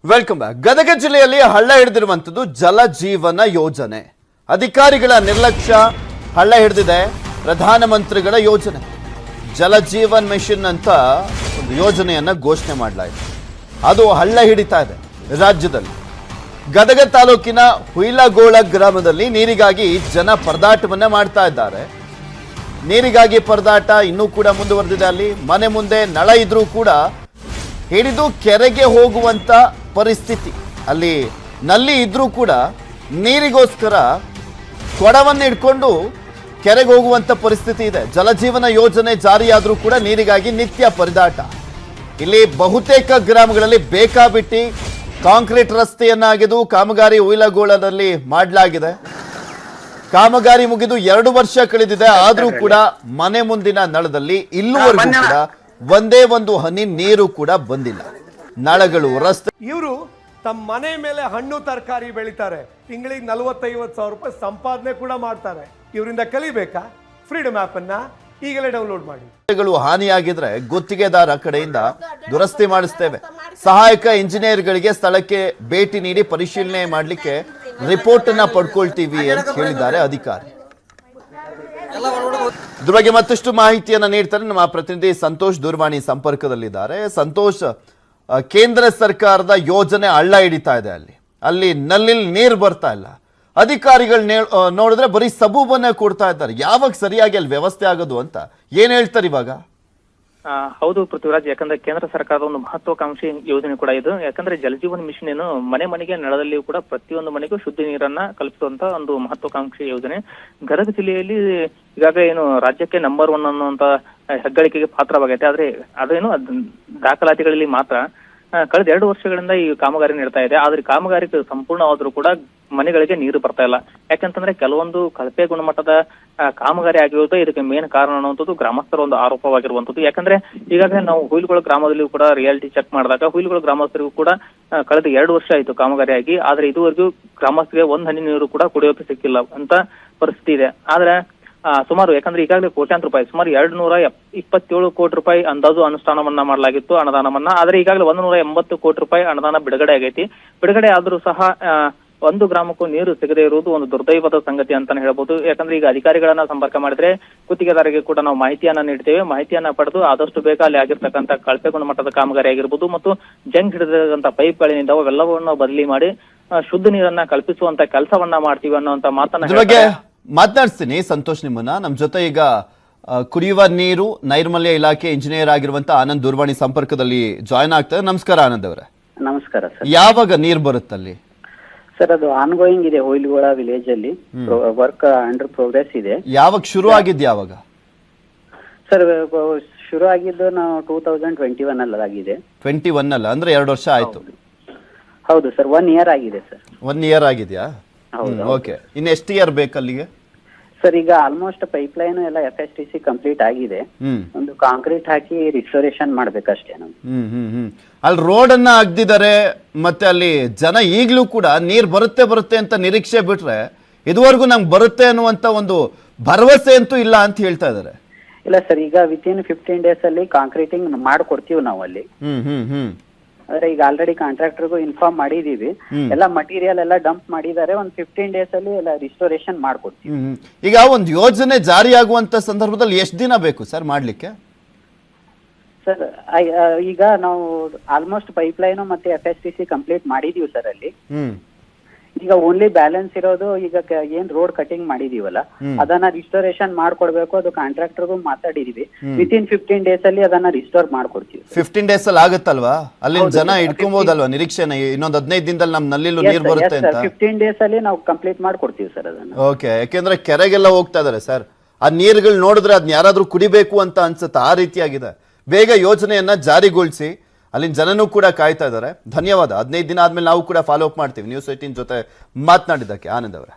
Welcome back. Gadag ಜಿಲ್ಲೆಯಲ್ಲಿ ಹಳ್ಳ ಹಿಡಿದಿರುವಂತದ್ದು ಜಲಜೀವನ ಯೋಜನೆ. ಅಧಿಕಾರಿಗಳ ನಿರ್ಲಕ್ಷ್ಯ ಹಳ್ಳ ಹಿಡಿದಿದೆ. ಪ್ರಧಾನಮಂತ್ರಿಗಳ ಯೋಜನೆ ಜಲಜೀವನ್ ಮಿಷನ್ ಅಂತ ಒಂದು ಯೋಜನೆಯನ್ನ ಘೋಷಣೆ ಮಾಡಲಾಯಿತು. ಅದು ಹಳ್ಳ ಹಿಡಿತಾ ಇದೆ ರಾಜ್ಯದಲ್ಲಿ. ಗದಗ ತಾಲೂಕಿನ ಹುಯಿಲಗೋಳ ಗ್ರಾಮದಲ್ಲಿ ನೀರಿಗಾಗಿ ಜನ ಪರದಾಟವನ್ನ ಮಾಡ್ತಾ ಇದ್ದಾರೆ. ನೀರಿಗಾಗಿ ಪರದಾಟ ಇನ್ನೂ ಕೂಡ ಮುಂದುವರೆದಿದೆ. ಅಲ್ಲಿ ಮನೆ ಮುಂದೆ ನಳ ಇದ್ರೂ ಕೂಡ ಹಿಡಿದು ಕೆರೆಗೆ ಹೋಗುವಂತ ಪರಿಸ್ಥಿತಿ. ಅಲ್ಲಿ ನಲ್ಲಿ ಇದ್ರೂ ಕೂಡ ನೀರಿಗೋಸ್ಕರ ಕೊಡವನ್ನು ಇಟ್ಕೊಂಡು ಕೆರೆಗೆ ಹೋಗುವಂತ ಪರಿಸ್ಥಿತಿ ಇದೆ. ಜಲಜೀವನ ಯೋಜನೆ ಜಾರಿಯಾದ್ರೂ ಕೂಡ ನೀರಿಗಾಗಿ ನಿತ್ಯ ಪರದಾಟ. ಇಲ್ಲಿ ಬಹುತೇಕ ಗ್ರಾಮಗಳಲ್ಲಿ ಬೇಕಾಬಿಟ್ಟಿ ಕಾಂಕ್ರೀಟ್ ರಸ್ತೆಯನ್ನಾಗಿದ್ದು ಕಾಮಗಾರಿ ಹುಯಿಲಗೋಳದಲ್ಲಿ ಮಾಡಲಾಗಿದೆ. ಕಾಮಗಾರಿ ಮುಗಿದು 2 ವರ್ಷ ಕಳೆದಿದೆ. ಆದ್ರೂ ಕೂಡ ಮನೆ ಮುಂದಿನ ನಳದಲ್ಲಿ ಇಲ್ಲಿವರೆಗೂ ಕೂಡ ಒಂದೇ ಒಂದು ಹನಿ ನೀರು ಕೂಡ ಬಂದಿಲ್ಲ. ನಳಗಳು ರಸ್ತೆ. ಇವರು ತಮ್ಮ ಮನೆ ಮೇಲೆ ಹಣ್ಣು ತರಕಾರಿ ಬೆಳಿತಾರೆ. ತಿಂಗಳಿಗೆ 40-50 ಸಾವಿರ ರೂಪಾಯಿ ಸಂಪಾದನೆ ಕೂಡ ಮಾಡ್ತಾರೆ. ಇವರಿಂದ ಕಲಿಬೇಕಾ? ಫ್ರೀಡಮ್ ಆಪ್ ಅನ್ನ ಈಗಲೇ ಡೌನ್ಲೋಡ್ ಮಾಡಿ. ಹಾನಿಯಾಗಿದ್ರೆ ಗುತ್ತಿಗೆದಾರ ಕಡೆಯಿಂದ ದುರಸ್ತಿ ಮಾಡಿಸ್ತೇವೆ. ಸಹಾಯಕ ಇಂಜಿನಿಯರ್ಗಳಿಗೆ ಸ್ಥಳಕ್ಕೆ ಭೇಟಿ ನೀಡಿ ಪರಿಶೀಲನೆ ಮಾಡಲಿಕ್ಕೆ ರಿಪೋರ್ಟ್ ಅನ್ನ ಪಡ್ಕೊಳ್ತೀವಿ ಅಂತ ಹೇಳಿದ್ದಾರೆ ಅಧಿಕಾರಿ. ಇದ್ರ ಬಗ್ಗೆ ಮತ್ತಷ್ಟು ಮಾಹಿತಿಯನ್ನ ನೀಡ್ತಾರೆ ನಮ್ಮ ಪ್ರತಿನಿಧಿ ಸಂತೋಷ್. ದೂರವಾಣಿ ಸಂಪರ್ಕದಲ್ಲಿದ್ದಾರೆ. ಸಂತೋಷ್, ಕೇಂದ್ರ ಸರ್ಕಾರದ ಯೋಜನೆ ಹಳ್ಳ ಹಿಡಿತಾ ಇದೆ. ಅಲ್ಲಿ ನಲ್ಲಿ ನೀರು ಬರ್ತಾ ಇಲ್ಲ. ಅಧಿಕಾರಿಗಳು ನೋಡಿದ್ರೆ ಬರೀ ಸಬೂಬನ್ನ ಕೊಡ್ತಾ ಇದ್ದಾರೆ. ಯಾವಾಗ ಸರಿಯಾಗಿ ಅಲ್ಲಿ ವ್ಯವಸ್ಥೆ ಆಗೋದು ಅಂತ ಏನ್ ಹೇಳ್ತಾರೆ ಇವಾಗ? ಹೌದು ಪೃಥ್ವಿರಾಜ್, ಯಾಕಂದ್ರೆ ಕೇಂದ್ರ ಸರ್ಕಾರದ ಒಂದು ಮಹತ್ವಾಕಾಂಕ್ಷಿ ಯೋಜನೆ ಕೂಡ ಇದು. ಯಾಕಂದ್ರೆ ಜಲಜೀವನ್ ಮಿಷನ್ ಏನು ಮನೆ ಮನೆಗೆ ನಳದಲ್ಲಿಯೂ ಕೂಡ ಪ್ರತಿಯೊಂದು ಮನೆಗೂ ಶುದ್ಧ ನೀರನ್ನ ಕಲ್ಪಿಸುವಂತ ಒಂದು ಮಹತ್ವಾಕಾಂಕ್ಷಿ ಯೋಜನೆ. ಗದಗ ಜಿಲ್ಲೆಯಲ್ಲಿ ಈಗಾಗಲೇ ಏನು ರಾಜ್ಯಕ್ಕೆ ನಂಬರ್ 1 ಅನ್ನುವಂತ ಹೆಗ್ಗಳಿಕೆಗೆ ಪಾತ್ರವಾಗೈತೆ. ಆದ್ರೆ ಅದೇನು ದಾಖಲಾತಿಗಳಲ್ಲಿ ಮಾತ್ರ ಕಳೆದ 2 ವರ್ಷಗಳಿಂದ ಈ ಕಾಮಗಾರಿ ನಡೀತಾ ಇದೆ. ಆದ್ರೆ ಕಾಮಗಾರಿ ಸಂಪೂರ್ಣವಾದ್ರೂ ಕೂಡ ಮನೆಗಳಿಗೆ ನೀರು ಬರ್ತಾ ಇಲ್ಲ. ಯಾಕಂತಂದ್ರೆ ಕೆಲವೊಂದು ಕಳಪೆ ಗುಣಮಟ್ಟದ ಕಾಮಗಾರಿ ಆಗಿರೋದು ಇದಕ್ಕೆ ಮೇನ್ ಕಾರಣ ಅನ್ನುವಂಥದ್ದು ಗ್ರಾಮಸ್ಥರ ಒಂದು ಆರೋಪವಾಗಿರುವಂತದ್ದು. ಯಾಕಂದ್ರೆ ಈಗಾಗಲೇ ನಾವು ಹುಯಿಲಗೋಳ ಗ್ರಾಮದಲ್ಲಿಯೂ ಕೂಡ ರಿಯಾಲಿಟಿ ಚೆಕ್ ಮಾಡಿದಾಗ ಹುಯಿಲಗೋಳ ಗ್ರಾಮಸ್ಥರಿಗೂ ಕೂಡ ಕಳೆದ 2 ವರ್ಷ ಆಯ್ತು ಕಾಮಗಾರಿ ಆಗಿ. ಆದ್ರೆ ಇದುವರೆಗೂ ಗ್ರಾಮಸ್ಥರಿಗೆ 1 ಹನಿ ನೀರು ಕೂಡ ಕುಡಿಯೋಕೆ ಸಿಕ್ಕಿಲ್ಲ ಅಂತ ಪರಿಸ್ಥಿತಿ ಇದೆ. ಆದ್ರೆ ಸುಮಾರು ಯಾಕಂದ್ರೆ ಈಗಾಗಲೇ ಕೋಟ್ಯಾಂತರ ರೂಪಾಯಿ, ಸುಮಾರು 227 ಕೋಟಿ ರೂಪಾಯಿ ಅಂದಾಜು ಅನುಷ್ಠಾನವನ್ನ ಮಾಡಲಾಗಿತ್ತು, ಅನುದಾನವನ್ನ. ಆದ್ರೆ ಈಗಾಗಲೇ 180 ಕೋಟಿ ರೂಪಾಯಿ ಅನುದಾನ ಬಿಡುಗಡೆ ಆಗೈತಿ. ಬಿಡುಗಡೆ ಆದ್ರೂ ಸಹ ಒಂದು ಗ್ರಾಮಕ್ಕೂ ನೀರು ಸಿಗದೇ ಇರುವುದು ಒಂದು ದುರ್ದೈವದ ಸಂಗತಿ ಅಂತಾನೆ ಹೇಳ್ಬೋದು. ಯಾಕಂದ್ರೆ ಈಗ ಅಧಿಕಾರಿಗಳನ್ನ ಸಂಪರ್ಕ ಮಾಡಿದ್ರೆ ಗುತ್ತಿಗೆದಾರರಿಗೆ ಕೂಡ ನಾವು ಮಾಹಿತಿಯನ್ನ ನೀಡ್ತೇವೆ. ಮಾಹಿತಿಯನ್ನ ಪಡೆದು ಆದಷ್ಟು ಬೇಗ ಅಲ್ಲಿ ಆಗಿರ್ತಕ್ಕಂಥ ಕಳಪೆ ಗುಣಮಟ್ಟದ ಕಾಮಗಾರಿ ಆಗಿರ್ಬೋದು ಮತ್ತು ಜಂಗ್ ಹಿಡಿದಿರುವಂತ ಪೈಪ್ಗಳಿಂದ ಅವೆಲ್ಲವನ್ನು ಬದಲಿ ಮಾಡಿ ಶುದ್ಧ ನೀರನ್ನ ಕಲ್ಪಿಸುವಂತ ಕೆಲಸವನ್ನ ಮಾಡ್ತೀವಿ ಅನ್ನುವಂತ ಮಾತನ್ನ ಮಾತನಾಡಿಸ್ತೀನಿ. ಸಂತೋಷ್, ನಿಮ್ಮನ್ನ ನಮ್ಮ ಜೊತೆ ಈಗ ಕುಡಿಯುವ ನೀರು ನೈರ್ಮಲ್ಯ ಇಲಾಖೆ ಇಂಜಿನಿಯರ್ ಆಗಿರುವಂತ ಆನಂದ್ ದೂರವಾಣಿ ಸಂಪರ್ಕದಲ್ಲಿ ಜಾಯ್ನ್ ಆಗ್ತಾರೆ. ನಮಸ್ಕಾರ ಆನಂದ್ ಅವರೇ. ನಮಸ್ಕಾರ ಸರ್. ಯಾವಾಗ ನೀರ್ ಬರುತ್ತಲ್ಲಿ? ಸರ್ ಅದು ಆನ್ಗೋಯಿಂಗ್ ಇದೆ. ಹುಯಿಲಗೋಳ ವಿಲೇಜ್ ಅಲ್ಲಿ ವರ್ಕ್ ಅಂಡರ್ ಪ್ರೋಗ್ರೆಸ್ ಇದೆ. ಯಾವಾಗ ಶುರು ಆಗಿದ್ದು? ಯಾವಾಗ ಸರ್ ಶುರು ಆಗಿದ್ದು ನಾವು 2021 ಅಲ್ಲಿ ಆಗಿದೆ. 21 ಅಲ್ಲ ಅಂದ್ರೆ 2 ವರ್ಷ ಆಯ್ತು. ಹೌದು ಸರ್, 1 ಇಯರ್ ಆಗಿದೆ ಸರ್. 1 ಇಯರ್ ಆಗಿದ್ಯಾ? ಓಕೆ. ಇನ್ನು ಎಷ್ಟು ಇಯರ್ ಬೇಕಲ್ಲಿಗೆ? ಸರ್ ಈಗ ಆಲ್ಮೋಸ್ಟ್ ಪೈಪ್ ಲೈನ್ ಎಲ್ಲ FSTC ಕಂಪ್ಲೀಟ್ ಆಗಿದೆ. ಒಂದು ಕಾಂಕ್ರೀಟ್ ಹಾಕಿ ರಿಸ್ಟೋರೇಷನ್ ಮಾಡ್ಬೇಕಷ್ಟೇ ನಾವು. ಅಲ್ಲಿ ರೋಡ್ ಅನ್ನ ಅಗ್ದಿದ್ದಾರೆ. ಮತ್ತೆ ಅಲ್ಲಿ ಜನ ಈಗ್ಲೂ ಕೂಡ ನೀರ್ ಬರುತ್ತೆ ಅಂತ ನಿರೀಕ್ಷೆ ಬಿಟ್ರೆ ಇದುವರೆಗೂ ನಮ್ಗೆ ಬರುತ್ತೆ ಅನ್ನುವಂತ ಒಂದು ಭರವಸೆ ಅಂತೂ ಇಲ್ಲ ಅಂತ ಹೇಳ್ತಾ ಇದಾರೆ. ಇಲ್ಲ ಸರ್, ಈಗ ವಿತಿನ್ 15 ಡೇಸ್ ಅಲ್ಲಿ ಕಾಂಕ್ರೀಟಿಂಗ್ ಮಾಡ್ಕೊಡ್ತೀವಿ ನಾವು ಅಲ್ಲಿ. ಆದ್ರೆ ಈಗ ಆಲ್ರೆಡಿ ಕಾಂಟ್ರಾಕ್ಟರ್ಗೂ ಇನ್ಫಾರ್ಮ್ ಮಾಡಿದೀವಿ. ಎಲ್ಲ ಮಟೀರಿಯಲ್ ಎಲ್ಲ ಡಂಪ್ ಮಾಡಿದ್ದಾರೆ. ಒಂದು 15 ಡೇಸ್ ಅಲ್ಲಿ ಎಲ್ಲ ರಿಸ್ಟೋರೇಷನ್ ಮಾಡ್ಕೊಡ್ತೀವಿ. ಈಗ ಒಂದು ಯೋಜನೆ ಜಾರಿಯಾಗುವಂತ ಸಂದರ್ಭದಲ್ಲಿ ಎಷ್ಟು ದಿನ ಬೇಕು ಸರ್ ಮಾಡ್ಲಿಕ್ಕೆ? ಸರ್ ಈಗ ನಾವು ಆಲ್ಮೋಸ್ಟ್ ಪೈಪ್ ಲೈನ್ ಮತ್ತೆ FSTC ಕಂಪ್ಲೀಟ್ ಮಾಡಿದೀವಿ ಸರ್ ಅಲ್ಲಿ. ಈಗ ಓನ್ಲಿ ಬ್ಯಾಲೆನ್ಸ್ ಇರೋದು ಈಗ ಏನ್ ರೋಡ್ ಕಟಿಂಗ್ ಮಾಡಿದೀವಲ್ಲ ಅದನ್ನ ರಿಸ್ಟೋರೇಷನ್ ಮಾಡ್ಕೊಡ್ಬೇಕು. ಅದು ಕಾಂಟ್ರಾಕ್ಟರ್ಗೂ ಮಾತಾಡಿದೀವಿ. ವಿತಿನ್ 15 ಡೇಸ್ ಅಲ್ಲಿ ಅದನ್ನ ರಿಸ್ಟೋರ್ ಮಾಡ್ಕೊಡ್ತೀವಿ. 15 ಡೇಸ್ ಅಲ್ಲಿ ಆಗುತ್ತಲ್ವಾ? ಅಲ್ಲಿ ಜನ ಇಟ್ಕೊಬಹುದಲ್ವಾ ನಿರೀಕ್ಷೆನ? ಇನ್ನೊಂದು 15 ದಿನದಲ್ಲಿ ನಮ್ ನಲ್ಲಿಲೂ ನೀರು ಬರುತ್ತೆ ಅಂತ. 15 ಡೇಸ್ ಅಲ್ಲಿ ನಾವು ಕಂಪ್ಲೀಟ್ ಮಾಡ್ಕೊಡ್ತೀವಿ ಸರ್ ಅದನ್ನ. ಓಕೆ. ಯಾಕೆಂದ್ರೆ ಕೆರೆಗೆಲ್ಲ ಹೋಗ್ತಾ ಇದಾರೆ ಸರ್. ಆ ನೀರುಗಳು ನೋಡಿದ್ರೆ ಅದ್ನ ಯಾರಾದ್ರೂ ಕುಡಿಬೇಕು ಅಂತ ಅನ್ಸುತ್ತೆ. ಆ ರೀತಿಯಾಗಿದೆ. ಬೇಗ ಯೋಜನೆಯನ್ನ ಜಾರಿಗೊಳಿಸಿ. ಅಲ್ಲಿನ ಜನನೂ ಕೂಡ ಕಾಯ್ತಾ ಇದ್ದಾರೆ. ಧನ್ಯವಾದ. 15 ದಿನ ಆದ್ಮೇಲೆ ನಾವು ಕೂಡ ಫಾಲೋ ಅಪ್ ಮಾಡ್ತೀವಿ. ನ್ಯೂಸ್ 18 ಜೊತೆ ಮಾತನಾಡಿದ್ದಕ್ಕೆ ಆನಂದ್ ಅವರೇ.